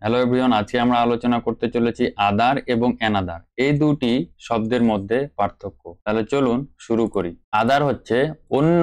Hello everyone, আজকে আমরা আলোচনা করতে চলেছি আদার এবং অ্যানাদার এই দুটি শব্দের মধ্যে পার্থক্য। তাহলে চলুন শুরু করি। আদার হচ্ছে অন্য,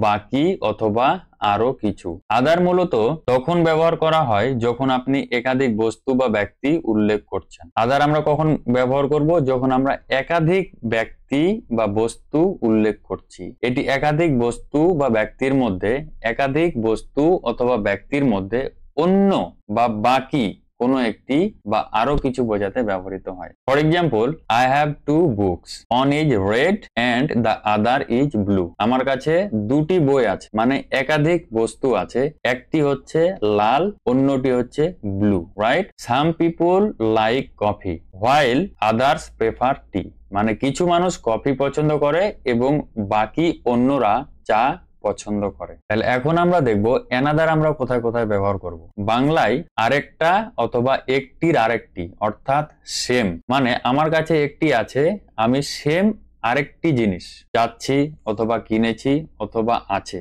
বাকি অথবা আরো কিছু। আদার মূলত তখন ব্যবহার করা হয় যখন আপনি একাধিক বস্তু বা ব্যক্তি উল্লেখ করছেন। আদার আমরা কখন ব্যবহার করব? যখন আমরা একাধিক ব্যক্তি বা বস্তু উল্লেখ করছি। এটি একাধিক বস্তু বা ব্যক্তির মধ্যে, একাধিক বস্তু অথবা ব্যক্তির মধ্যে অন্য বা বাকি কোনো একটি বা আরো কিছু বোঝাতে ব্যবহৃত হয়। For example, I have two books, one is red and the other is blue. আমার কাছে দুটি বই আছে, মানে একাধিক বস্তু আছে, একটি হচ্ছে লাল, অন্যটি হচ্ছে blue, right? Some people like coffee while others prefer টি। মানে কিছু মানুষ কফি পছন্দ করে এবং বাকি অন্যরা চা পছন্দ করে। তাহলে এখন আমরা দেখব অ্যানাদার আমরা কোথায় কোথায় ব্যবহার করব। বাংলায় আরেকটা অথবা একটির আরেকটি, অর্থাৎ সেম। মানে আমার কাছে একটি আছে, আমি সেম আরেকটি জিনিস চাচ্ছি অথবা কিনেছি অথবা আছে,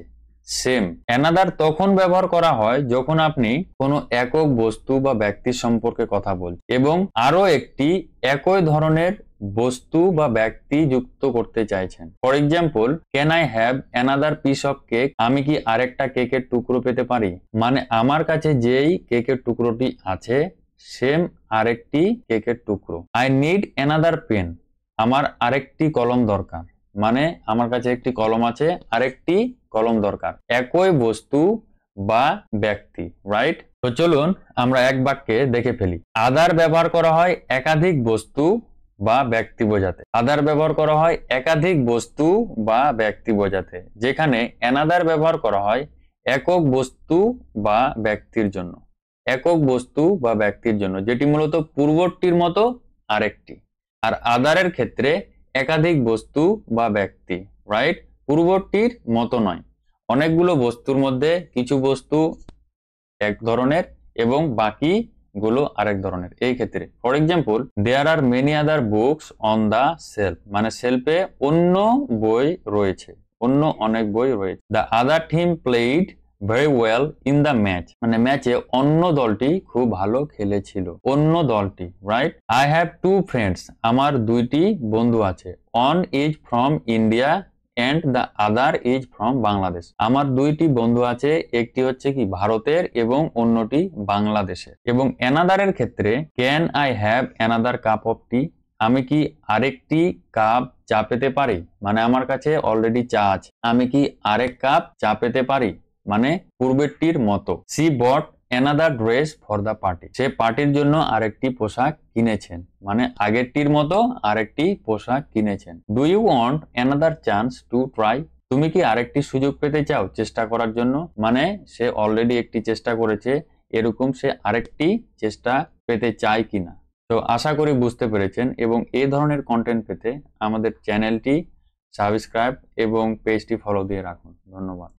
সেম। অ্যানাদার তখন ব্যবহার করা হয় যখন আপনি কোনো একক বস্তু বা ব্যক্তির সম্পর্কে কথা বলছেন এবং আরো একটি একই ধরনের বস্তু বা ব্যক্তি যুক্ত করতে চাইছেন। For example, can I have another piece of cake? আমি কি আরেকটা কেকের টুকরো পেতে পারি? মানে আমার কাছে যেই কেকের টুকরোটি আছে সেম আরেকটি কেকের টুকরো। I need another pen. আমার আরেকটি কলম দরকার। মানে আমার কাছে একটি কলম আছে, আরেকটি কলম দরকার। একই বস্তু বা ব্যক্তি, রাইট? তো চলুন আমরা এক বাক্যে দেখে ফেলি। আদার ব্যবহার করা হয় একাধিক বস্তু বা ব্যক্তি বোঝাতে। আদার ব্যবহার করা হয় একাধিক বস্তু বা ব্যক্তি বোঝাতে, যেখানে অ্যানাদার ব্যবহার করা হয় একক বস্তু বা ব্যক্তির জন্য। একক বস্তু বা ব্যক্তির জন্য, যেটি মূলত পূর্বটির মতো আরেকটি। আর আদারের ক্ষেত্রে একাধিক বস্তু বা ব্যক্তি, রাইট? পূর্বটির মতো নয়, অনেকগুলো বস্তুর মধ্যে কিছু বস্তু এক ধরনের এবং বাকি গুলো আরেক ধরনের। এই ক্ষেত্রে for example, there are many other books on the shelf. মানে সেলফে অন্য বই রয়েছে, অন্য অনেক বই রয়েছে। The other team played very well in the match. মানে ম্যাচে অন্য দলটি খুব ভালো খেলেছিল, অন্য দলটি, right? I have two friends. আমার দুইটি বন্ধু আছে। One is from India and the other is from Bangladesh. আমার দুইটি বন্ধু আছে, একটি হচ্ছে কি ভারতের এবং অন্যটি বাংলাদেশের। এবং অ্যানাদারের ক্ষেত্রে can I have another cup of tea? আমি কি আরেকটি কাপ চা পেতে পারি? মানে আমার কাছে অলরেডি চা আছে, আমি কি আরেক কাপ চা পেতে পারি? মানে পূর্বেরটির মতো। She bought another dress for the party. সে পার্টির জন্য আরেকটি পোশাক কিনেছেন, মানে আগেরটির মতো আরেকটি পোশাক কিনেছেন। Do you want another chance to try? তুমি কি আরেকটি সুযোগ পেতে চাও চেষ্টা করার জন্য? মানে সে অলরেডি একটি চেষ্টা করেছে, এরকম সে আরেকটি চেষ্টা পেতে চায় কিনা। তো আশা করি বুঝতে পেরেছেন, এবং এই ধরনের কন্টেন্ট পেতে আমাদের চ্যানেলটি সাবস্ক্রাইব এবং পেজটি ফলো দিয়ে রাখুন। ধন্যবাদ।